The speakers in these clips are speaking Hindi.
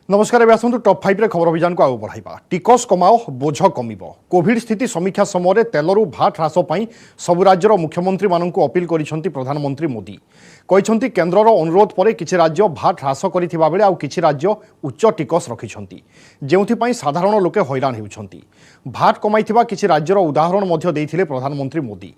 नमस्कार एवं आसतु टॉप 5 रे खबर अभियान को आगे बढ़ाइबा। टिकस कमाओ बोझ कमिबो। कोविड स्थिति समीक्षा समय तेलरू भाट ह्रास पई सबु राज्यर मुख्यमंत्री माननकु अपील करिसेंती प्रधानमंत्री मोदी। कहिसेंती केंद्रर अनुरोध परे किछि राज्य भाट ह्रास करिथिबा बेले आउ किछि राज्य उच्च टिकस रखिसेंती जेउथि पई साधारण लोके हैरान हेउछंती। भाट कमाइथिबा किछि राज्यर उदाहरण मध्य देइथिले प्रधानमंत्री मोदी।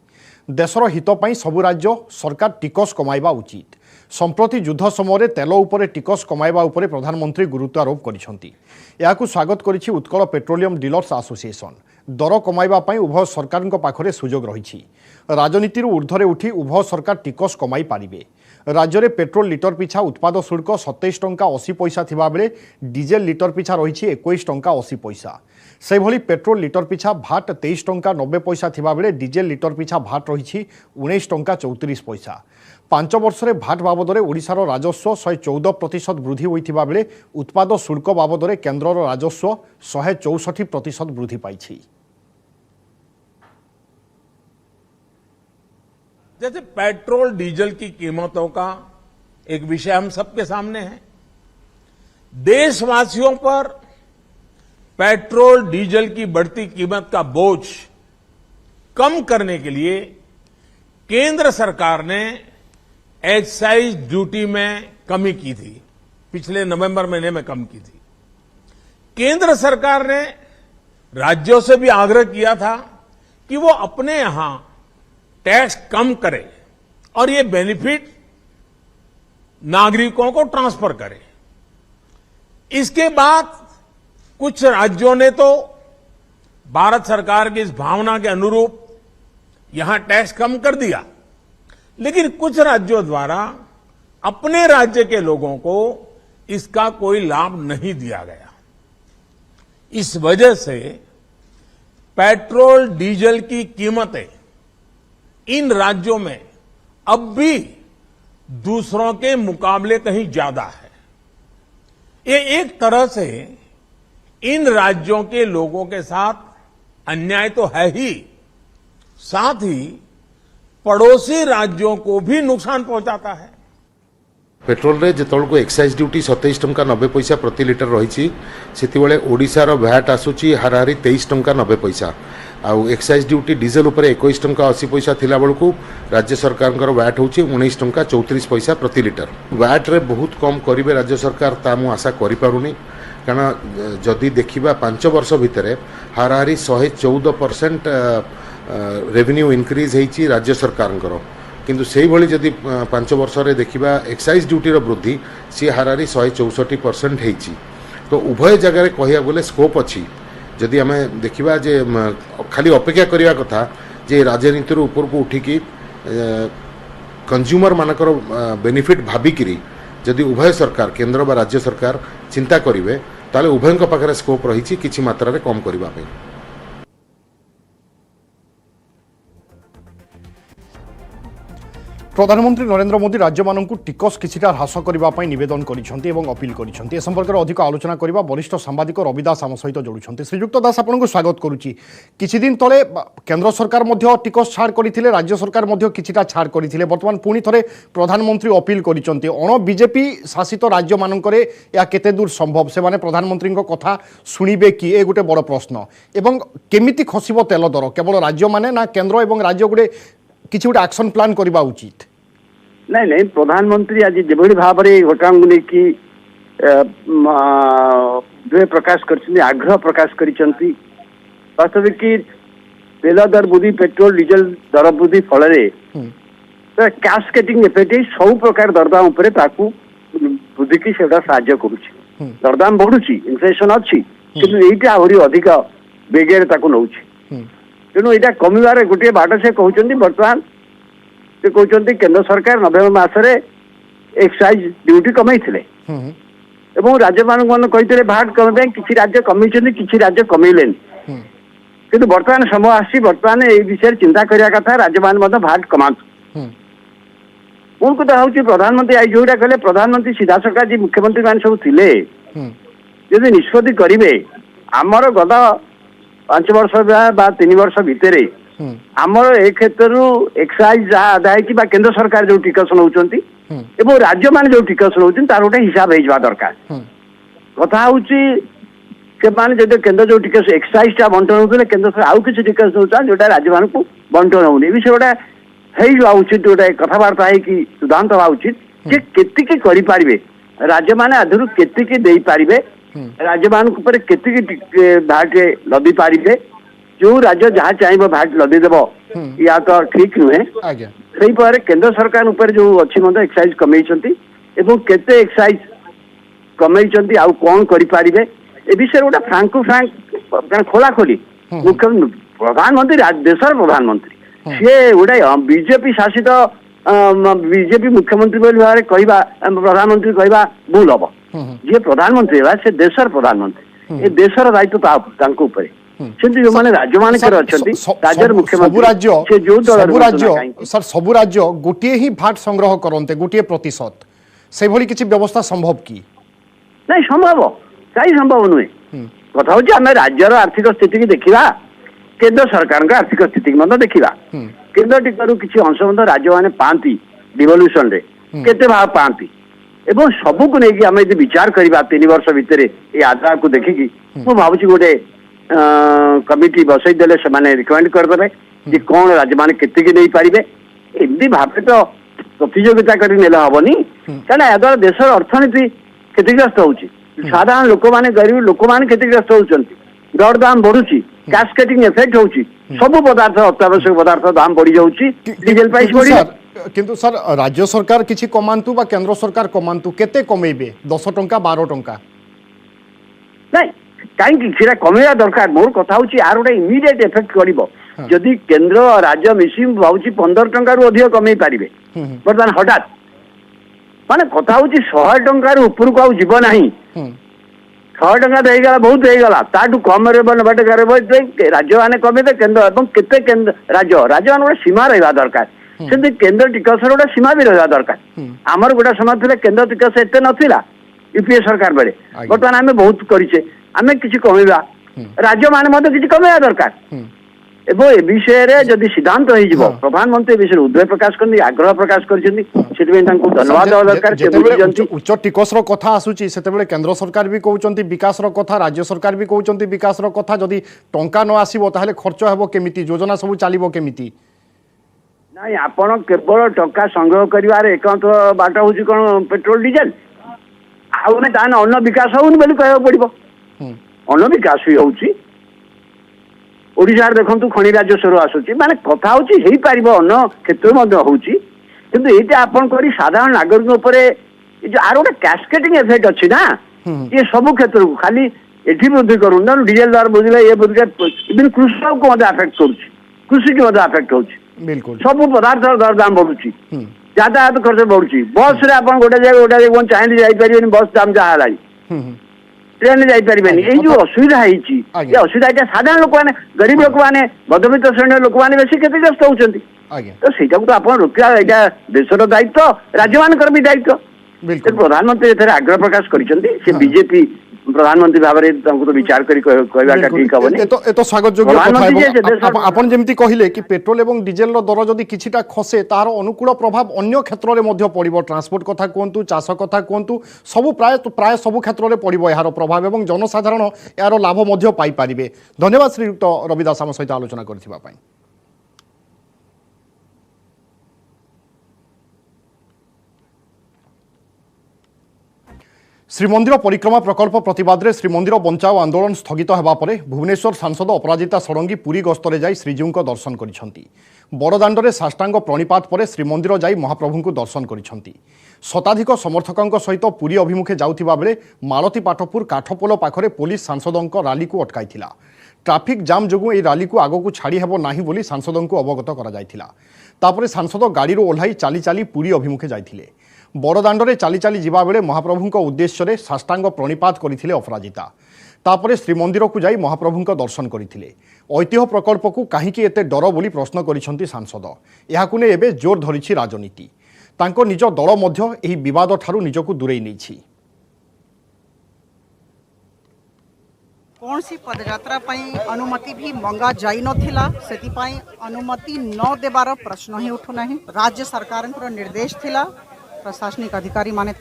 देशर हित पई सबु राज्य सरकार टिकस कमाइबा उचित। संप्रति युद्ध समय तेल उपरे टिकस कमाइबा उपरे प्रधानमंत्री गुरुत्व आरोप करिसेंती। याकु स्वागत करिछि उत्कल पेट्रोलियम डीलर्स एसोसिएशन। दर कमाइबा पई उभय सरकारक पाखरे सुजोग रहिछि। राजनीति ऊर्ध्वरे उठी उभय सरकार टिकस कमाई पारिबे। राज्य में पेट्रोल लिटर पिछा उत्पाद शुल्क 27 टंका 80 पैसा थिबा बेले डीजेल लिटर पिछा रहिछि 21 टंका 80 पैसा। से भली पेट्रोल लिटर पिछा भाट 23 टंका 90 पैसा थिबा बेले डीजेल लिटर पिछा भाट रहिछि 19 टंका 34 पैसा। 5 वर्ष रे भाट बाबदरे ओडिशार राजस्व 114% वृद्धि होइथिबा बेले उत्पाद शुल्क बाबदरे केंद्रर राजस्व 164% वृद्धि पाइछि। जैसे पेट्रोल डीजल की कीमतों का एक विषय हम सबके सामने है। देशवासियों पर पेट्रोल डीजल की बढ़ती कीमत का बोझ कम करने के लिए केंद्र सरकार ने एक्साइज ड्यूटी में कमी की थी। पिछले नवंबर महीने में कम की थी। केंद्र सरकार ने राज्यों से भी आग्रह किया था कि वो अपने यहां टैक्स कम करे और ये बेनिफिट नागरिकों को ट्रांसफर करे। इसके बाद कुछ राज्यों ने तो भारत सरकार की इस भावना के अनुरूप यहां टैक्स कम कर दिया, लेकिन कुछ राज्यों द्वारा अपने राज्य के लोगों को इसका कोई लाभ नहीं दिया गया। इस वजह से पेट्रोल डीजल की कीमतें इन राज्यों में अब भी दूसरों के मुकाबले कहीं ज्यादा है। ये एक तरह से इन राज्यों के लोगों के साथ अन्याय तो है ही, साथ ही पड़ोसी राज्यों को भी नुकसान पहुंचाता है। पेट्रोल रे जेतोल को एक्साइज ड्यूटी 27 टंका 90 पैसा प्रति लिटर रही सेतिबेले ओडिशार भैट आसुची हाराहारी 23 टंका 90 पैसा। आउ एक्साइज ड्यूटी डीजेल उपरे 21 टंका 80 पैसा थिला बेलू राज्य सरकार वैट हूँ 19 टंका 34 पैसा प्रति लिटर। वैट रे बहुत कम करेंगे राज्य सरकार ता मु आशा करिपारुनी, कारण जदि देखिबा 5 वर्ष भितर हाराहारी 114% रेवेन्यू इनक्रीज होती राज्य सरकार। किंतु से भली जदि 5 वर्ष रे देखिबा एक्साइज ड्यूटी रो वृद्धि सी हाराहारी 164% होती। तो उभय जगह कहया बोले स्कोप अच्छी। जदि आम देखा जे खाली अपेक्षा करने कथा जे राजनीति ऊपर को उठिकी कंज्यूमर मानकर बेनिफिट भाविकी जदि उभय सरकार केंद्र बा राज्य सरकार चिंता करेंगे ताले उभय पाखे स्कोप रही किछि मात्रा रे कम करने। प्रधानमंत्री नरेंद्र मोदी राज्य माननकु टिकस किछिटा ह्रास करने निवेदन करिसेंती एवं अपील करिसेंती। ए संपर्क में अधिक आलोचना करबा वरिष्ठ सांबादिक रवि दास आम सहित जोड़ुछंती। श्रीयुक्त दास आपनको स्वागत करुच्ची। किछि दिन तले केंद्र सरकार मध्य टिकस छाड़ करथिले, राज्य सरकार मध्य किछिटा छाड़ करथिले। वर्तमान पुणी थरे प्रधानमंत्री अपील करिसेंती। अण बीजेपी शासित राज्य मानकरे या केते दूर संभव से माने प्रधानमंत्री कथा शुणिबे कि ए गोटे बड़ प्रश्न। एवं केमिति खसिबो तेल दर केवल राज्य माने ना केंद्र एवं राज्य गोटे किछि गोटे एक्शन प्लान करबा उचित? नहीं नहीं, प्रधानमंत्री आज जो भाव में घटना को लेकिन प्रकाश कर आग्रह प्रकाश कर वास्तविक कि तेल दर वृद्धि पेट्रोल डीजल दर वृद्धि फल कैस्केटिंग इफेक्ट सब प्रकार दरदाम उपर वृद्धि की साहाय्य करुच्ची। दरदाम बढ़ुची, इनफ्लेशन अच्छी, किंतु आहरी अधिक बेगे नौ तेणु यहाँ कमिबार गोटे बाट से कहते बर्तमान से कहते केंद्र सरकार नवेम्बर मासरे एक्साइज ड्यूटी कमाई राज्य मान कहते भाट कमे किसी राज्य कमी किसी राज्य कमेले किंतु बर्तमान समय आसी बर्तमान ये विषय चिंता करने कथा राज्य मान भाट कमा। मूल कथा हूँ प्रधानमंत्री आज जोटा कहले प्रधानमंत्री सीधा सरकार जी मुख्यमंत्री मान सब थिले जदि निष्पत्ति करेंगे आमर गत 5 वर्ष बा 3 वर्ष भितर आमर ए क्षेत्र एक्साइज जहाँ आदाय कि केंद्र सरकार जो टिकस नौ राज्य मान जो टिकस नौ तार गोटे हिसाब हो दरकार। କଥା ହଉଛି ସେମାନେ ଯଦି କେନ୍ଦ୍ର ଯୋଉ ଟିକସ ଏକ୍ସାଇଜଟା ବଣ୍ଟନ ହଉଥିଲେ କେନ୍ଦ୍ର ସରକାର ଆଉ କିଛି ଟିକସ ଦଉଛନ୍ତି ଯୋଉଟା ରାଜ୍ୟମାନଙ୍କୁ ବଣ୍ଟନ ହଉନି ଏ ବିଷୟ ଗୋଟେ ହେଇଯିବା ଉଚିତ ଗୋଟେ କଥାବାର୍ତ୍ତା ହେଇକି ସିଦ୍ଧାନ୍ତ ହେବା ଉଚିତ ଯେ କେତିକି କରିପାରିବେ ରାଜ୍ୟମାନେ ଆଧରୁ କେତିକି ଦେଇପାରିବେ ରାଜ୍ୟମାନଙ୍କ ଉପରେ କେତିକି ଭ୍ୟାଟ ଲଦି ପାରିବେ ଯୋଉ ରାଜ୍ୟ ଯାହା ଚାହିଁବ ଭ୍ୟାଟ ଲଦି ଦେବ ୟା ତ ଠିକ ନୁହେଁ ଆଜ୍ଞା ସେଇପରେ କେନ୍ଦ୍ର ସରକାର ଉପରେ ଯୋଉ ଅଛି ମଧ୍ୟ ଏକ୍ସାଇଜ କମେଇଛନ୍ତି ଏବଂ କେତେ ଏକ୍ସାଇଜ କମେଇଛନ୍ତି ଆଉ କଣ କରିପାରିବେ ଏ ବିଷୟରେ ଗୋଟେ ଫ୍ରାଙ୍କ ଖୋଲା ଖୋଲି ପ୍ରଧାନମନ୍ତ୍ରୀ ଦେଶର ପ୍ରଧାନମନ୍ତ୍ରୀ ସିଏ ଗୋଟେ ବିଜେପି ଶାସିତ ବିଜେପି ମୁଖ୍ୟମନ୍ତ୍ରୀ ବୋଲି ଭାବରେ କହିବା ପ୍ରଧାନମନ୍ତ୍ରୀ କହିବା ଭୁଲ ହବ ଯିଏ ପ୍ରଧାନମନ୍ତ୍ରୀ ହେଲା ସେ ଦେଶର ପ୍ରଧାନମନ୍ତ୍ରୀ ଏ ଦେଶର ଦାୟିତ୍ୱ ତାଙ୍କ ଉପରେ ସେମିତି ଯୋଉମାନେ ରାଜ୍ୟମାନଙ୍କରେ ଅଛନ୍ତି ରାଜ୍ୟର ମୁଖ୍ୟମନ୍ତ୍ରୀ ସେ ଯୋଉ ସାର୍ ସବୁ ରାଜ୍ୟ ଗୋଟିଏ ହିଁ ଭାଟ ସଂଗ୍ରହ କରନ୍ତେ ଗୋଟିଏ ପ୍ରତିଶତ ସେଭଳି କିଛି ବ୍ୟବସ୍ଥା ସମ୍ଭବ କି ନାଇଁ ସମ୍ଭବ କାହିଁ ସମ୍ଭବ ନୁହେଁ କଥା ହଉଛି ଆମେ ରାଜ୍ୟର ଆର୍ଥିକ ସ୍ଥିତିକି ଦେଖିବା କେନ୍ଦ୍ର ସରକାରଙ୍କ ଆର୍ଥିକ ସ୍ଥିତିକି ମଧ୍ୟ ଦେଖିବା କେନ୍ଦ୍ର ଟିକରୁ କିଛି ଅଂଶ ମଧ୍ୟ ରାଜ୍ୟମାନେ ପାଆନ୍ତି ଡିଭଲ୍ୟୁସନରେ କେତେ ଭାଗ ପାଆନ୍ତି ଏବଂ ସବୁକୁ ନେଇକି ଆମେ ଯଦି ବିଚାର କରିବା 3 ବର୍ଷ ଭିତରେ ଏଇ ଆଦାୟକୁ ଦେଖିକି ମୁଁ ଭାବୁଛି ଗୋଟେ କମିଟି ବସେଇ ଦେଲେ ସେମାନେ ରିକମେଣ୍ଡ କରିଦେବେ ଯେ କଣ ରାଜ୍ୟମାନେ କେତିକି ନେଇପାରିବେ ଏମିତି ଭାବେ ତ ପ୍ରତିଯୋଗିତା କରି ନେଲେ ହବନି କାରଣ ଏହାଦ୍ୱାରା ଦେଶର ଅର୍ଥନୀତି କ୍ଷତିଗ୍ରସ୍ତ ହଉଛି ସାଧାରଣ ଲୋକମାନେ ଗରିବ ଲୋକମାନେ କ୍ଷତିଗ୍ରସ୍ତ ହଉଛନ୍ତି ଦର ଦାମ ବଢୁଛି କାସ୍କେଟିଂ ଏଫେକ୍ଟ ହଉଛି ସବୁ ପଦାର୍ଥ ଅତ୍ୟାବଶ୍ୟକ ପଦାର୍ଥ ଦାମ ବଢି ଯାଉଛି ଡିଜେଲ ପ୍ରାଇସ୍ ବଢିଲା କିନ୍ତୁ ସାର୍ ରାଜ୍ୟ ସରକାର କିଛି କମାନ୍ତୁ ବା କେନ୍ଦ୍ର ସରକାର କମାନ୍ତୁ କେତେ କମେଇବେ 10 ଟଙ୍କା 12 ଟଙ୍କା ନାଇଁ କାହିଁକି ସେଟା କମେଇବା ଦରକାର ମୋର କଥା ହଉଛି ଆର ଗୋଟେ ଇମିଡିଏଟ ଏଫେକ୍ଟ କରିବ ଯଦି କେନ୍ଦ୍ର ରାଜ୍ୟ ମିଶି ଭାବୁଛି 15 ଟଙ୍କାରୁ ଅଧିକ କମେଇ ପାରିବେ ବର୍ତ୍ତମାନ ହଠାତ୍ ମାନେ କଥା ହଉଛି 100 ଟଙ୍କାରୁ ଉପରକୁ ଆଉ ଯିବ ନାହିଁ 100 ଟଙ୍କା ତ ହେଇଗଲା ବହୁତ ହେଇଗଲା ତାଠୁ କମରେ ରାଜ୍ୟମାନେ କମେଇବେ କେନ୍ଦ୍ର ଏବଂ କେତେ କେନ୍ଦ୍ର ରାଜ୍ୟମାନେ ଗୋଟେ ସୀମା ରହିବା ଦରକାର ସେମିତି କେନ୍ଦ୍ର ଟିକସର ଗୋଟେ ସୀମା ବି ରହିବା ଦରକାର ଆମର ଗୋଟେ ସମୟ ଥିଲା କେନ୍ଦ୍ର ଟିକସ ଏତେ ନଥିଲା ୟୁପିଏ ସରକାର ବେଳେ ବର୍ତ୍ତମାନ ଆମେ ବହୁତ କରିଛେ ଆମେ କିଛି କମେଇବା ରାଜ୍ୟମାନେ ମଧ୍ୟ କିଛି କମେଇବା ଦରକାର ଏବଂ ଏ ବିଷୟରେ ଯଦି ସିଦ୍ଧାନ୍ତ ହେଇଯିବ ପ୍ରଧାନମନ୍ତ୍ରୀ ଏ ବିଷୟରେ ଉଦ୍ବେଗ ପ୍ରକାଶ କରିଛନ୍ତି ଆଗ୍ରହ ପ୍ରକାଶ କରିଛନ୍ତି ସେଥିପାଇଁ ତାଙ୍କୁ ଧନ୍ୟବାଦ ଦେବା ଦରକାର ଉଚ୍ଚ ଟିକସର କଥା ଆସୁଛି ସେତେବେଳେ କେନ୍ଦ୍ର ସରକାର ବି କହୁଛନ୍ତି ବିକାଶର କଥା ରାଜ୍ୟ ସରକାର ବି କହୁଛନ୍ତି ବିକାଶର କଥା ଯଦି ଟଙ୍କା ନ ଆସିବ ତାହେଲେ ଖର୍ଚ୍ଚ ହେବ କେମିତି ଯୋଜନା ସବୁ ଚାଲିବ କେମିତି ନାଇଁ ଆପଣ କେବଳ ଟଙ୍କା ସଂଗ୍ରହ କରିବାର ଏକାନ୍ତ ବାଟ ହଉଛି କଣ ପେଟ୍ରୋଲ ଡିଜେଲ ଆଉ ତାହେଲେ ଅନ୍ୟ ବିକାଶ ହଉନି ବୋଲି କହିବାକୁ ପଡିବ ଅନ୍ୟ ବିକାଶ ବି ହଉଛି ଓଡ଼ିଶାରେ ଦେଖନ୍ତୁ ଖଣି ରାଜସ୍ୱରୁ ଆସୁଛି ମାନେ କଥା ହଉଛି ହେଇପାରିବ ଅନ୍ୟ କ୍ଷେତ୍ରରେ ମଧ୍ୟ ହଉଛି କିନ୍ତୁ ଏଇଟା ଆପଣ କରି ସାଧାରଣ ନାଗରିକ ଉପରେ ଆର ଗୋଟେ କ୍ୟାସ୍କେଟିଂ ଏଫେକ୍ଟ ଅଛି ନା ଇଏ ସବୁ କ୍ଷେତ୍ରକୁ ଖାଲି ଏଠି ବୃଦ୍ଧି କରୁନି ଡିଜେଲ ଦର ବୁଝିଲେ ଇଏ ବୃଦ୍ଧି ଇଭିନ୍ କୃଷକକୁ ମଧ୍ୟ ଆଫେକ୍ଟ କରୁଛି କୃଷିକି ମଧ୍ୟ ଆଫେକ୍ଟ ହଉଛି ସବୁ ପଦାର୍ଥର ଦରଦାମ ବଢୁଛି ଯାତାୟାତ ଖର୍ଚ୍ଚ ବଢୁଛି ବସରେ ଆପଣ ଗୋଟେ ଜାଗା ଚାହିଁଲେ ଯାଇପାରିବେନି ବସ୍ ଦାମ ଯାହା ହେଲାଣି ଟ୍ରେନରେ ଯାଇପାରିବେନି ଏଇ ଯୋଉ ଅସୁବିଧା ହେଇଛି ଏ ଅସୁବିଧା ସାଧାରଣ ଲୋକମାନେ ଗରିବ ଲୋକମାନେ ମଧ୍ୟବିତ୍ତ ଶ୍ରେଣୀର ଲୋକମାନେ ବେଶୀ କ୍ଷତିଗ୍ରସ୍ତ ହଉଛନ୍ତି ତ ସେଇଟାକୁ ତ ଆପଣ ରୋକିବା ଏଇଟା ଦେଶର ଦାୟିତ୍ୱ ରାଜ୍ୟମାନଙ୍କର ବି ଦାୟିତ୍ୱ ପ୍ରଧାନମନ୍ତ୍ରୀ ଏଥିରେ ଆଗ୍ରହ ପ୍ରକାଶ କରିଛନ୍ତି ସେ ବିଜେପି ପ୍ରଧାନମନ୍ତ୍ରୀ ଭାବରେ ତାଙ୍କୁ ତ ବିଚାର କରି କହିବାଟା ଠିକ ହବନି ଏତ ସ୍ୱାଗତ ଯୋଗ୍ୟ କଥା ଆପଣ ଯେମିତି କହିଲେ କି ପେଟ୍ରୋଲ ଏବଂ ଡିଜେଲର ଦର ଯଦି କିଛିଟା ଖସେ ତାର ଅନୁକୂଳ ପ୍ରଭାବ ଅନ୍ୟ କ୍ଷେତ୍ରରେ ମଧ୍ୟ ପଡ଼ିବ ଟ୍ରାନ୍ସପୋର୍ଟ କଥା କୁହନ୍ତୁ ଚାଷ କଥା କୁହନ୍ତୁ ସବୁ ପ୍ରାୟ ସବୁ କ୍ଷେତ୍ରରେ ପଡ଼ିବ ଏହାର ପ୍ରଭାବ ଏବଂ ଜନସାଧାରଣ ଏହାର ଲାଭ ମଧ୍ୟ ପାଇପାରିବେ ଧନ୍ୟବାଦ ଶ୍ରୀଯୁକ୍ତ ରବି ଦାସ ଆମ ସହିତ ଆଲୋଚନା କରିଥିବା ପାଇଁ श्रीमंदिर परिक्रमा प्रकल्प प्रतिवाद में श्रीमंदिर बंचाओ आंदोलन स्थगित होगा पर भुवनेश्वर सांसद अपराजिता षडंगी पुरी गस्तरे जाई श्रीजीऊ दर्शन करिसेंती बड़दाण्डे साष्टांग प्रणिपात पर श्रीमंदिर जाई महाप्रभु दर्शन करिसेंती शताधिक समर्थकों सहित पुरी अभिमुखे जाउथिबा बेले मालती पाटपुर काठपोल पाखरे पुलिस सांसदों रैली को अटकाइथिला ट्राफिक जाम जोगु ए रैली को आगकू छाड़ी हेबो नाही बोली सांसदों अवगत करा जायथिला तापरे सांसद गाड़ी ओह्लाई चाली चाली पुरी अभिमुखे जाइथिले बड़दाण्डे चाली चाली जिबा बेले महाप्रभुंक उद्देश्य साष्टांग प्रणिपात करथिले अपराजिता तापरे श्रीमंदिर को जाई महाप्रभुंक दर्शन करथिले ऐतिह्य प्रकल्प को काहींकि एते डर बोली प्रश्न करिसेंती सांसद एहाकु ने एबे जोर धरिछि राजनीति तांको निज दल मध्य एही विवाद ठारू निजकु दूरेई नेछि कौन सी पदयात्रा अनुमति भी मंगा जाई नथिला सेतिपाई अनुमति न देबार प्रश्न ही उठु नहीं राज्य सरकार निर्देश थिला प्रशासनिक अधिकारी माने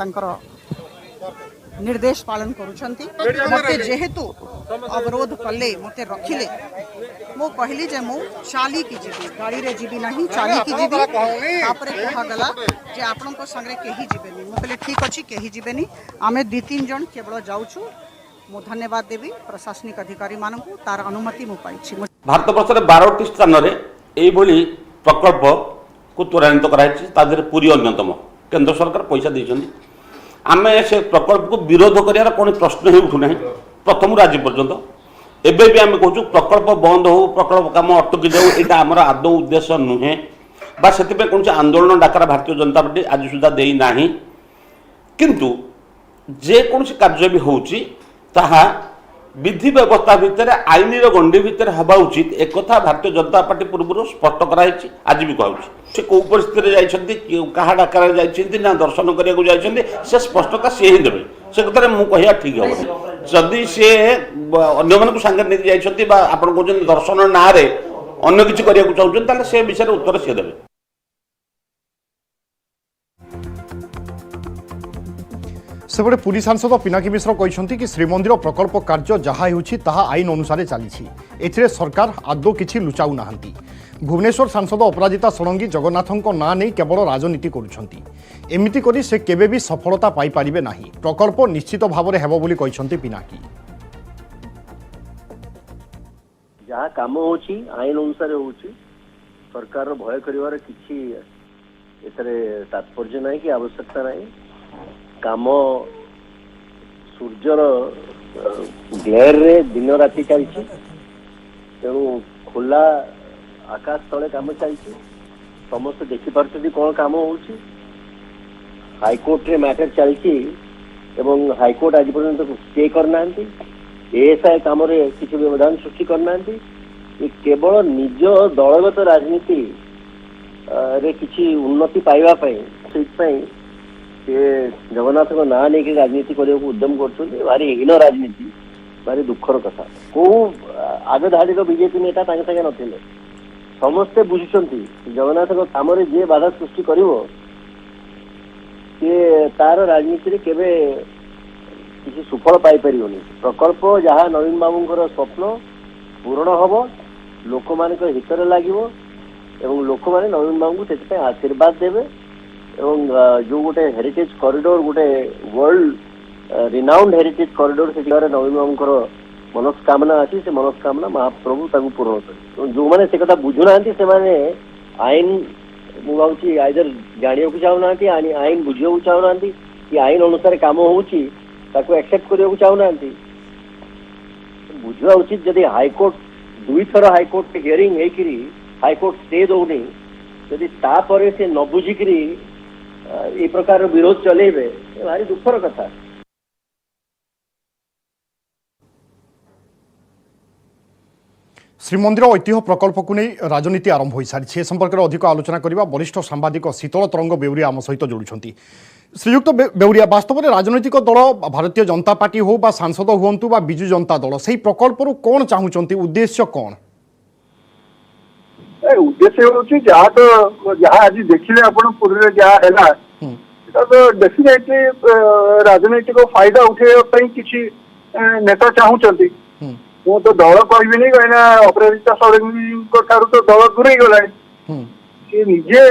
निर्देश पालन करुछंती मते जेहेतु अवरोध कले मते रखिले मो कहली जे मो चाली की जीवी गाड़ी रे जीवी नहीं चाली की जीवी तापरे कहा गला जे आपन को संगे केही जीवेनी मो कहले ठीक अछि केही जीवेनी आमे 2-3 जन केवल जाउछु मो धन्यवाद देवी प्रशासनिक अधिकारी मानकु तार अनुमति मो पाइछि। भारत वर्ष 12टी स्थान में प्रकल्प को त्वरान्वित कराई पूरी अन्यतम केंद्र सरकार पैसा देइछन्ति आमे से प्रकल्प को विरोध करार कौन प्रश्न ही उठुना प्रथम आज पर्यंत एबे भी आम कहूँ प्रकल्प बंद हो प्रकल्प काम अटकी जाऊ यहाँ आमर आदौ उद्देश्य नुहे बा से कौन आंदोलन डाकरा भारतीय जनता पार्टी आज सुधा देना किंतु जेकोसी कार्य भी होची ताहा विधि व्यवस्था भितर आईन गंडी भितर हवा उचित एक कथा भारतीय जनता पार्टी पूर्व स्पष्ट कराई आज भी कहूँ से कौ परिस्थिति जाइछन्ति कहा डाकर जाइछन्ति ना दर्शन करने जाइछन्ति से स्पष्टता सी ही देवे से कथा मु कहया ठीक हम जदि सी अन्य मानक सांगे नहीं जाइछन्ति बा आपण कहउछन्ति दर्शन ना रे अन्य किछि करिया चाहउछन्ति ताले से विषय उत्तर सी देवे। सेपटे पुरी सांसद पिनाकी मिश्र कहते कि श्रीमंदिर प्रकल्प कार्य जहाँ होछि ताहा आईन अनुसार चली एथिरे सरकार आदौ किछि लुचाऊ नाहांती। भुवनेश्वर सांसद अपराजिता षडंगी जगन्नाथों ना नहीं केवल राजनीति करुछंती एमिति करी से केबे भी सफलता पाई पारिबे नाही प्रकल्प निश्चित भाव में हेबो बोली कहछंती पिनाकी। जहाँ काम होछि आईन अनुसार होछि सरकार भय करिवार किछि एतरे तात्पर्य नाही कि आवश्यकता नाही काम सूर्यर ग्लेयर रे दिन राति चलछि तेणु खोला आकाश तले काम चलछि समस्त देखि पारछथि कोन काम होछि हाईकोर्ट रे मैटर चलछि एवं हाईकोर्ट आज पर्यंत स्टे करनांती एएसआई काम रे किछि व्यवधान सृष्टि करनांती केवल निज दलगत राजनीति रे किछि उन्नति पाइबा पई सेइ जगन्नाथ को ना नहीं राजनीति करने को उद्यम कर भारी हीन राजनीति भारी दुखर कथा को आगे धाड़ी बीजेपी नेता संगे नथिले समस्ते बुझुचंती जगन्नाथ को काम जे बाधा सृष्टि करिवो से तार राजनीति रे केबे किसी सुफल पाई परिबोनी प्रकल्प जहाँ नवीन बाबूंकर स्वप्न पूर्ण हबो लोक मान हित लागिवो एवं लोक माने नवीन बाबू से आशीर्वाद देवे एवं जो गोटे हेरिटेज कॉरिडोर गोटे वर्ल्ड रिनाउंड हेरिटेज कॉरिडोर से नवीन बाबूंकर मनस्कामना अच्छी से मनस्कामना महाप्रभु ताकू पूर्ण कर जो मैंने से कथा बुझुना से माने आईन मुझे आइदर जानिया को चाहूना आईन बुझा चाहूना कि आईन अनुसार काम होची ताकू एक्सेप्ट करने को चाहूना बुझा उचित जदि हाईकोर्ट 2 थर हाईकोर्ट हियरिंग होकरी हाईकोर्ट स्टे दौनी जदि तापर से न बुझिकी ए प्रकार विरोध चलेबे भारी दुखर कथा। श्रीमंदिर ऐतिह्य प्रकल्प को नहीं राजनीति आरंभ हो सारी संपर्क में अधिक आलोचना करने वरिष्ठ सांबादिक शीतल तरंग बेउरिया आम सहित जोड़ुंट। श्रीयुक्त बेउरिया वास्तव में राजनैतिक दल भारतीय जनता पार्टी हो बा सांसद हुंतु बा बिजु जनता दल से प्रकल्प कौन चाहूँगी उद्देश्य कौन उद्देश्य हूँ जहाँ तो जहाँ आज देखिले आपण पूरी जहाँ है तो डेफिनेटली राजनैतिक फायदा उठे किसी नेता चाहूँगी मु तो दल कहबी कहीं अपराजिता षडंगी तो दल दूरे गला सी निजे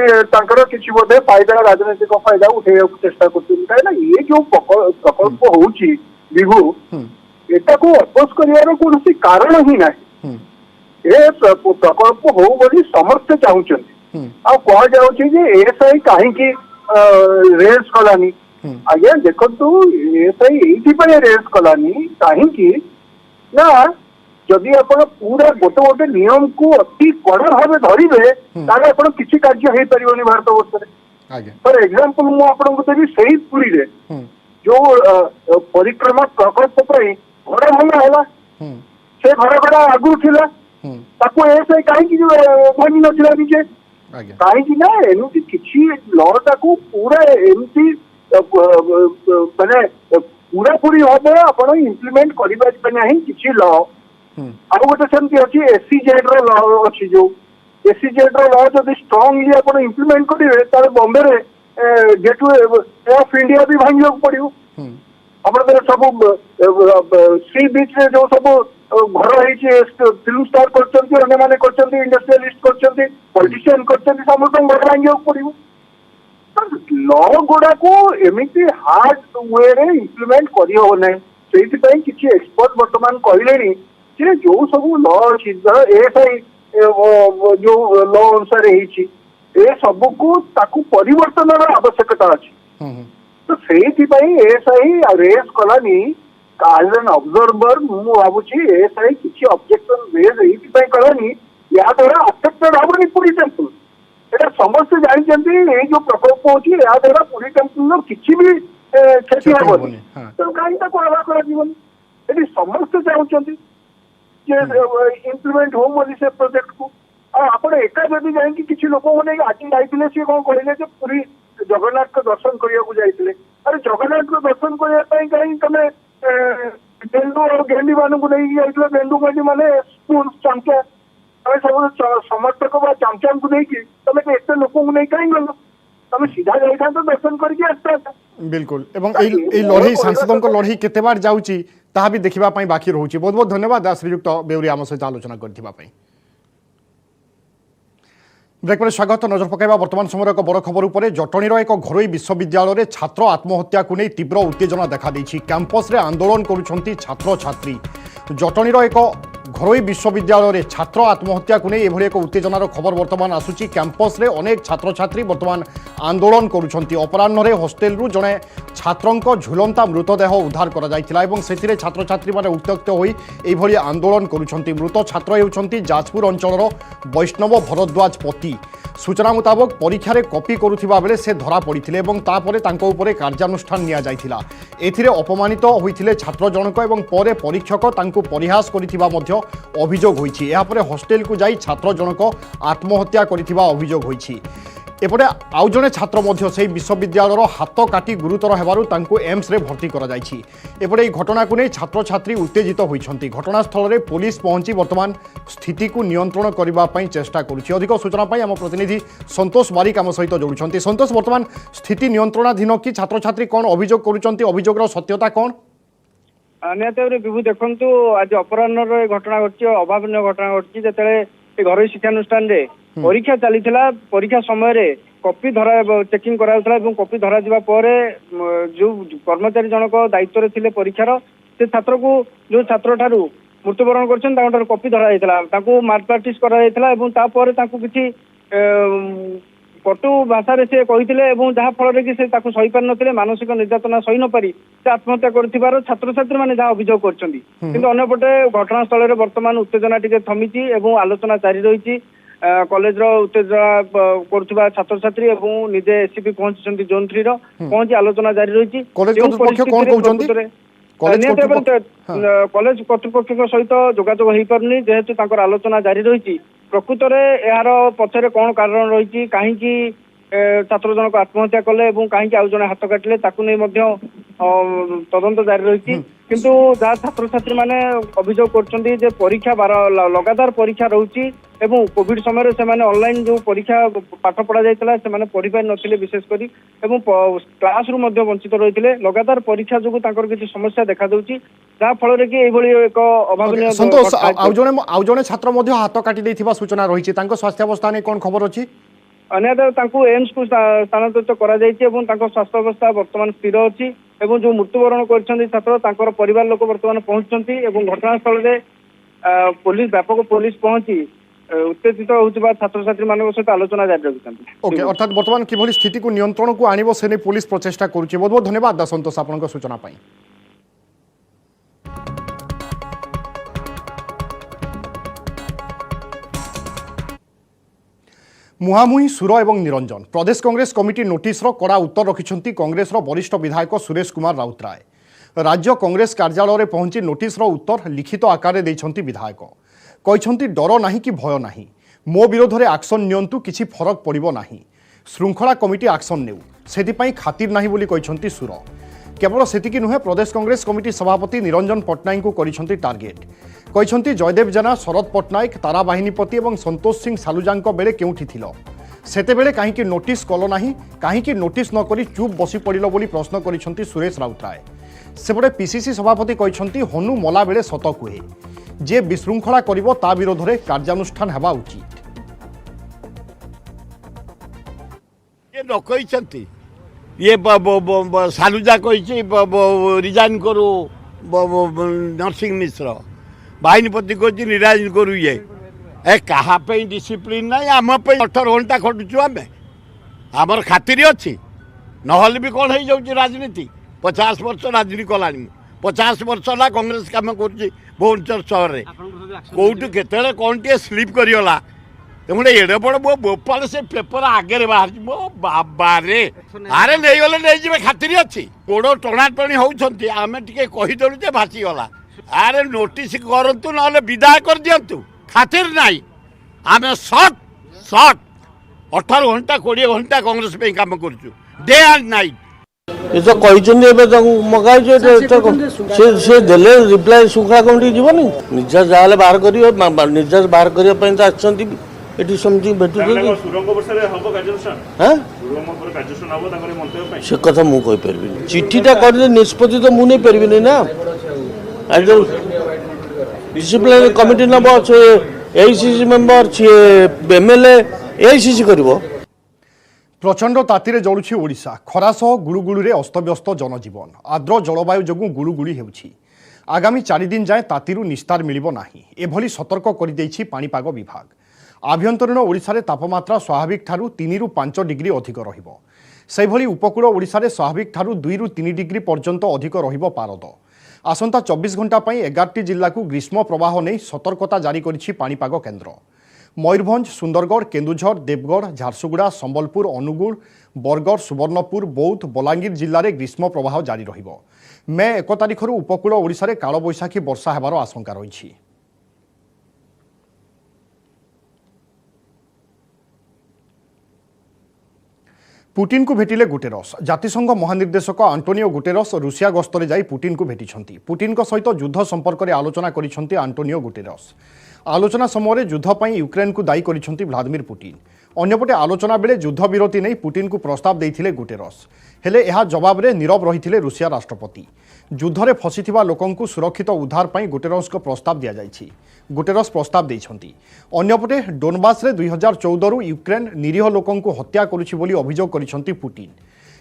किसी बोधे फायदा राजनैतिक फायदा उठे चेष्टा कर ये जो प्रकल्प होची विभू एटा को अपोज कर कौन कारण ही ना प्रकल्प हो बोली समस्ते चाहूँ कह जाऊँगी एएसआई कहीं रेस कलानी आज्ञा देखु एएसआई ये रेस कलानी कहीं ना जदि आप पूरा गोटे गोटे नियम को अति कड़ा भाव धरवे ताले आप किसी कार्य हो पारे भारत वर्ष फॉर एग्जांपल मुझे देवी से ही पुरी रे जो परिक्रमा प्रकल्प भड़ा भंगा है से घर भड़ा आगु था एएसआई कहीं भांगी ना निजे कहीं ना एमती किसी लटा को पूरा एमती माने पूरा पूरी हम आप इम्प्लीमेंट करें किसी ल आ गोटे सेमती अच्छी एससीजेड लॉ अच्छी जो एससीजेड लॉ जब स्ट्रांगली आप इम्प्लीमेंट करेंगे ताले बॉम्बे रे गेटवे ऑफ इंडिया भी भांगा पड़ो ଆମର ସବୁ ସି ବିଚ୍ ରେ ଯୋଉ ସବୁ ଘର ହେଇଛି ଫିଲ୍ମ ଷ୍ଟାର କରିଛନ୍ତି, ଅନ୍ୟମାନେ କରିଛନ୍ତି, ଇଣ୍ଡଷ୍ଟ୍ରିଆଲିଷ୍ଟ କରିଛନ୍ତି, ପଲିଟିସିଆନ କରିଛନ୍ତି, ସମସ୍ତଙ୍କୁ ଘର ଭାଙ୍ଗିବାକୁ ପଡିବ। ଲ ଗୁଡାକୁ ଏମିତି ହାର୍ଡ ୱେରେ ଇମ୍ପ୍ଲିମେଣ୍ଟ କରିହବ ନାହିଁ। ସେଇଥିପାଇଁ କିଛି ଏକ୍ସପର୍ଟ ବର୍ତ୍ତମାନ କହିଲେଣି ଯେ ଯୋଉ ସବୁ ଲ ଅଛି, ଏଏସ୍ଆଇ ଯୋଉ ଲ ଅନୁସାରେ ହେଇଛି, ଏ ସବୁକୁ ତାକୁ ପରିବର୍ତ୍ତନର ଆବଶ୍ୟକତା ଅଛି। ତ ସେଇଥିପାଇଁ ଏଏସ୍ଆଇ ରେସ୍ କଲାନି ଆଜ ଏନ୍ ଅବଜର୍ଭର। ମୁଁ ଭାବୁଛି ଏଏସ୍ଆଇ କିଛି ଅବଜେକ୍ସନ ରେସ୍ ଏଇଥିପାଇଁ କଲାନି, ଏହା ଦ୍ୱାରା ଆଫେକ୍ଟେଡ ହବନି ପୁରୀ ଟେମ୍ପଲ। এটা ସମସ୍ତେ ଜାଣିଛନ୍ତି ଏଇ ଯୋଉ ପ୍ରକଳ୍ପ ହଉଛି ଏହା ଦ୍ୱାରା ପୁରୀ ଟେମ୍ପଲର କିଛି ବି କ୍ଷତି ହବନି। ତେଣୁ କାହିଁକି ତାକୁ ଆହ୍ୱାନ କରାଯିବନି? ଏଠି ସମସ୍ତେ ଚାହୁଁଛନ୍ତି ଯେ ଇମ୍ପ୍ଲିମେଣ୍ଟ ହଉ ବୋଲି ସେ ପ୍ରୋଜେକ୍ଟକୁ। ଆଉ ଆପଣ ଏକା ଯଦି ଯାଇକି କିଛି ଲୋକମାନେ ଆଜି ଯାଇଥିଲେ, ସିଏ କଣ କହିଲେ ଯେ ପୁରୀ ଜଗନ୍ନାଥଙ୍କ ଦର୍ଶନ କରିବାକୁ ଯାଇଥିଲେ। ଆରେ ଜଗନ୍ନାଥଙ୍କ ଦର୍ଶନ କରିବା ପାଇଁ କାହିଁକି ତମେ ଗେଣ୍ଡୁ ଆଉ ଗେଣ୍ଡି ମାନଙ୍କୁ ନେଇକି ଯାଇଥିଲ? ଗେଣ୍ଡୁ ଗେଣ୍ଡି ମାନେ ସ୍କୁଲ ଚାମ୍ପିୟନ, ତମେ ସବୁ ସମର୍ଥକ ବା ଚାମ୍ପିୟନକୁ ନେଇକି ତମେ ଏତେ ଲୋକଙ୍କୁ ନେଇ କାହିଁ ଗଲ? ତମେ ସିଧା ଯାଇଥାନ୍ତ, ଦର୍ଶନ କରିକି ଆସିଥାନ୍ତ। बिल्कुल एवं এই লড়াই সাংসদଙ୍କ লড়াই কেতেবার যাଉଛି তাহা भी देखिबा ପାଇଁ बाकी রହୁଛି। बहुत बहुत धन्यवाद श्रीयुक्त बेउरी आम सहित आलोचना करथिबा ପାଇଁ। ब्रेक पर स्वागत। नजर पकाइबा वर्तमान समय एक बड़ खबर उपरे। जटणीर एक घरोई विश्वविद्यालय छात्र आत्महत्या को नहीं तीव्र उत्तेजना देखा देछि। कैंपस रे आंदोलन करुछंती छात्र छात्री। जटणीर एक घरोई विश्वविद्यालय छात्र आत्महत्या को नहीं एभली एक उत्तेजनार खबर वर्तमान आसुची। कैंपस रे अनेक छात्र छात्री वर्तमान आंदोलन करुछंती। अपराह्न हॉस्टेल रु जड़े छात्रंक झुलंता मृतदेह उद्धार करा जायतिला एवं सेथिरे छात्र छात्री माने उत्त्यक्त होई एभली आंदोलन करुछंती। मृत छात्र हेउछंती जाजपुर अंचलर वैष्णव भरद्वाज पति। सूचना मुताबक परीक्षार कॉपी करुथिबा बेले से धरा पड़िथिले एवं तापरे तांको उपरे कार्यानुष्ठान निया जायतिला। एथिरे अपमानित होइथिले छात्र जनक एवं परे परीक्षक तांको परिहास करिथिबा मध्य अभियोग होइछि। एहा परे हॉस्टेल को जाई छात्र जनक आत्महत्या करिथिबा अभियोग होइछि। एपटे आउ जने छात्र मध्य से विश्वविद्यालय हाथ काटी गुरुतर हेबारु तांको एम्स रे भर्ती करा जायछि। एपटे এই घटना को नहीं छात्र छात्री उत्तेजित होइछंती। घटनास्थल रे पुलिस पहुंची वर्तमान स्थिति को नियंत्रण करबा पई चेष्टा करूछि। अधिक सूचना पई हम प्रतिनिधि संतोष बारिक आम सहित जोड़ुछंती। संतोष, वर्तमान स्थिति नियंत्रणाधीन कि छात्र छात्री कोन अभियोग करूछंती? अभियोगर सत्यता कोन? निहत भाव विभू देखु आज अपराह्न घटना घटी, अभावन घटना घटी। जो घर शिक्षानुष्ठान परीक्षा चली परीक्षा समय कॉपी धरा चेकिंग करा कॉपी धरा जा जो कर्मचारी जनक दायित्व थे परीक्षार से छात्र को जो छात्र ठारू मृत्युवरण कर कॉपी धरा मारप्राक्टिस कर किसी कटु भाषा से कहते जहाँ फल कि सही पार नथिले, मानसिक निर्यातना सही न पारी से आत्महत्या कर छात्र छात्री मैंने जहाँ अभियोग करपटे घटनास्थल में वर्तमान उत्तेजना टी थमी आलोचना जारी रही। कॉलेज उत्तेजना कर छात्र छात्री निजे एससीपी पहुंची जोन 3 पहुंची आलोचना जारी रही। कॉलेज कर्तृपक्ष सहित जोगाजोग हो पारनी जेहेतु आलोचना जारी रही। प्रकृत में यार पछरे कौन कारण रही, कहीं छात्र जनक आत्महत्या कले कहीं आउ जने हाथ काटिले ताकू नहीं तदंत जारी रही। किंतु जहाँ छात्र छात्री माने अभियोग करछंती जे परीक्षा लगातार परीक्षा रहुची एवं कोविड समय से ऑनलाइन जो परीक्षा पाठ पढ़ा जाइतला से पढ़ी पारि नथिले, विशेष करी एवं क्लास रु मध्ये वंचित रहितले। लगातार परीक्षा जो तांकर किछि समस्या देखा दउची जहाँ फल रे कि एभली एक अभावनीय। संतोष, आउ जने छात्र मध्ये हाथ काटी दैथिबा सूचना रहिछि, तांको स्वास्थ्य अवस्था नै कोन खबर अछि? अन्यथा एम्स को स्थानांतरित करा जायछि एवं तांको स्वास्थ्य अवस्था वर्तमान स्थिर अछि एवं जो मृत्युवरण करछन्ती छात्र तांकर परिवार लोक वर्तमान पहुंचछन्ती एवं घटनास्थल रे पुलिस व्यापक पुलिस पहुंची उत्तेजित होउथिबा छात्र छात्री मानक सहित आलोचना जारी रखिछन्ती। ओके, अर्थात वर्तमान किभली स्थिति को नियंत्रण को आनिबो से नै पुलिस प्रचेष्टा करूछि। बहुत बहुत धन्यवाद संतोष आपनक सूचना पई। मुहामुही सुर एवं निरंजन। प्रदेश कांग्रेस कमिटी नोटिसर कड़ा उत्तर रखिछंती कांग्रेसर वरिष्ठ विधायक सुरेश कुमार राउतराय। राज्य कांग्रेस कार्यालय में पहुंची नोटिसर उत्तर लिखित आकार देइछंती विधायक। कहिछंती डर नाही कि भय नाही, मो विरोध में एक्शन नियंतु किछि फरक पड़िबो नाही, श्रृंखला कमिटी एक्शन नेउ सेतिपई खातिर नाही बोली कहिछंती सुर। केवल सेतिकी नुहे, प्रदेश कांग्रेस कमिटी सभापति निरंजन पट्टनायक को करिछंती टार्गेट। कहिछंती जयदेव जेना, शरद पट्टनायक, तारा बाहिनीपति और संतोष सिंह सालुजांक बेले केउठी थिलो, सेतेबेले काहींकि नोटिस कलो नाही, काहींकि नोटिस न करी चुप बसी पड़िलो बोली प्रश्न करिछंती सुरेश राउतराय। सेपटे पीसीसी सभापति कहते हनु मला बेले सत कहे जे विशृंखला करिवो ता विरोध में कार्यानुष्ठान हेबा उचित। ये न कहते ये सालुजा कही रिजाइन करू नरसिंह मिश्र बाहिनीपति कही रिजाइन करू ये ए कहा डिसिप्लिन ना आम 18 घंटा खटुचु आम आमर खातिर अच्छी नहले भी कौन हो जाऊँ राजनीति 50 वर्ष राजनीति कला 50 वर्ष है कांग्रेस कम कर भुवनेश्वर सहर में कौटू के कौन टे स्लीप करगला तेमने एड़े बड़ मो बोपाल से पेपर आगे बाहर मो बाबा रे अरे नहीं गले नहीं जी खातिर अच्छी गोड़ टणाटणी होती आम टे कहीदेलु जे भासीगला अरे नोटिस करूँ ना विदा कर दिंतु खातिर नाई आम शॉर्ट 18 घंटा 20 घंटा कांग्रेस पे काम करूँ डे एंड नाइट ये तो कहते मगाई से देले रिप्लाई श्रृंखला कमिटी जीवन निर्देश जहाँ बाहर कर निर्देश बाहर करने तो आसती समथिंग भेटू से कथा मुझे कहीपर चिठीटा कर निष्पत्ति तो मुझे नहीं पारि ना डिसिप्लिन कमिटी नब से एसीसी मेंबर सी एमएलए एसीसी कर प्रचंड तातीरे जलुछि ओडिशा खरा सह गुळुगुळुरे अस्तव्यस्त जनजीवन आर्द्र जलवायु जोगु गुळुगुळि हेउछि आगामी 4 दिन जाए तातीरु निस्तार मिलिबो नाही एभली सतर्क करिदैछि पाणीपाग विभाग आभ्यंतरीण ओडिशारे तापमात्रा स्वाभाविक ठारू 3 रु 5 डिग्री अधिक रहिबो सेभली उपकूल ओडिशारे स्वाभाविक ठारू 2 रु 3 डिग्री पर्यंत अधिक रहिबो पारद आसंता 24 घंटा पई 11टी जिल्ला को ग्रीष्म प्रवाह नै सतर्कता जारी करिछि पाणीपाग केन्द्र मयूरभंज सुंदरगढ़ केन्दुझर देवगढ़ झारसुगुड़ा संबलपुर अनुगुल बरगढ़ सुवर्णपुर बौद्ध बलांगीर जिले में ग्रीष्म प्रवाह जारी रहिबो मे 1 तारिखर उपकूल ओडिशा रे कालबैशाखी वर्षा हेबार आशंका रही। पुटिन को भेटिले गुटेरस जातिसंघ महानिर्देशक आंटोनियो गुटेरस रूसिया गस्तरे जाई पुटिन को भेटिछंती पुटिन को सहित युद्ध संपर्क में आलोचना करिछंती आंटोनियो गुटेरस आलोचना समय युद्ध पर यूक्रेन को दायी करिछंती व्लादिमिर पुटिन अन्यपटे आलोचना बेले युद्ध विरति नहीं पुटिन को प्रस्ताव देथिले गुटेरस हेले यह जवाब रे नीरव रहिथिले रूसिया राष्ट्रपति युद्धरे फसिथिबा लोकंकु सुरक्षित उद्धार पर गुटेरस को प्रस्ताव दिया जाइछि गुटेरस प्रस्ताव देइछंती अन्यपटे डोनबास रे 2014 रु यूक्रेन निरीह लोकंकु हत्या करुछि बोली अभियोग करिछंती पुटिन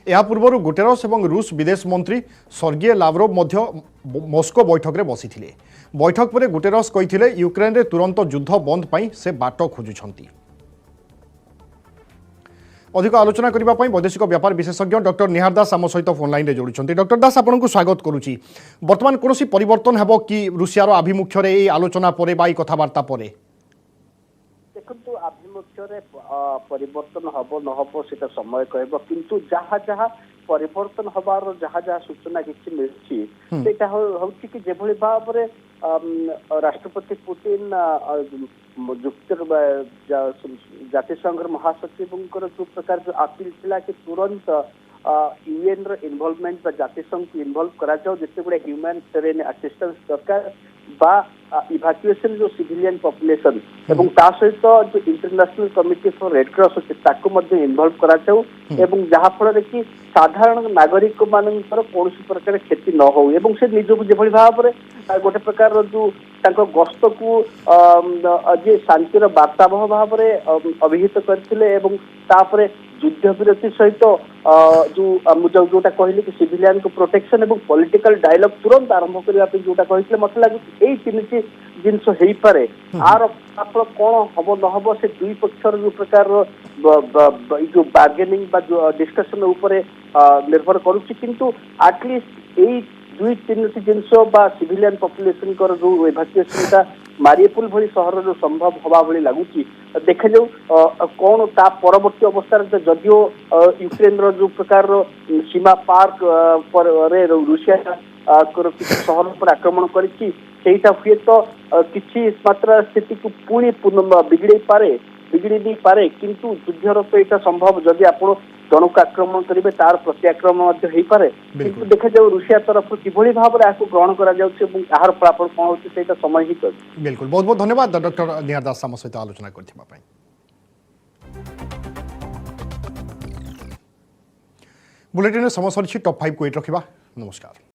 या पूर्व गुटेरस और रूस विदेश मंत्री सर्गिए लाव्रोव मध्य मस्को बैठक में बसिथिले बैठक पर गुटेरस कहिथिले यूक्रेन रे तुरंत युद्ध बंद पाई से बाट खोजुछंती। अधिक आलोचना करने वैदेशिक व्यापार विशेषज्ञ डॉक्टर निहार दास आम सहित फोन लाइन में जोड़ुंट डॉक्टर दास आपको स्वागत करुच्ची बर्तमान कौन परिवर्तन हेब कि रूसियार आभिमुख्य ये आलोचना पर कथबार्ता पर देखो आभिमुख्य परिवर्तन हम न हम से समय कह किंतु जहाँ जहाँ परिवर्तन हबार जहाँ जहाँ सूचना किसी मिली हूँ कि जेभली भाव में राष्ट्रपति पुतिन जातिसंघ महासचिव जो प्रकार जो अपील थिला कि तुरंत यूएन इनवॉल्वमेंट जातिसंघ को इनवॉल्व करा जाओ जिते गुड़े ह्यूमैनिटेरियन असिस्टेंस दरकार बा इवाक्युएशन जो सिविलियन पॉपुलेशन एवं ता सहित जो international committee for red cross अच्छे ताको मध्य इनवॉल्व करा जाओ एवं जहाँ फल कि साधारण नागरिक मानकर कौन प्रकार क्षति न हो एवं से निजक जो भाव में गोटे प्रकार जो गस्त को जे शांतिर वार्तावह भाव में अभिहित करते युद्ध विरति सहित जो जोटा कहली कि सिविलियन को प्रोटेक्शन एवं पॉलिटिकल डायलॉग तुरंत आरंभ करने जोटा कहते मत लगे यही 3टी जिनस हो पारे आर फलाफल कौन हम न हम से दुई पक्षर जो प्रकार जो बार्गेनिंग जो डिस्कशन उपरे निर्भर करुच्ची किंतु एटलिस्ट यही 2-3टी जिनस सिविलियन पॉपुलेशन जो इवाक्युएशन मारियपुल भली सहर जो संभव हवा भली लगुच देखा जाऊ कौन ता परवर्ती अवस्था जदियो यूक्रेन जो प्रकार सीमा पार रूसिया सहर पर आक्रमण करी हुए तो किसी मात्रा स्थिति को पुणी बिगड़ नहीं पारे किंतु युद्धर तो यहाँ संभव जदि आप जनक आक्रमण करेंगे तार प्रत्याक्रमण हो पारे किंतु देखा जाऊ रूसिया तरफ किभली भाव में आपको ग्रहण करा यार फलाफल कौन होता समय ही कर बिल्कुल बहुत बहुत धन्यवाद डॉक्टर निहार दास आम सहित आलोचना करथिबा बुलेटिन समय सरी टॉप 5 को एट रखा नमस्कार।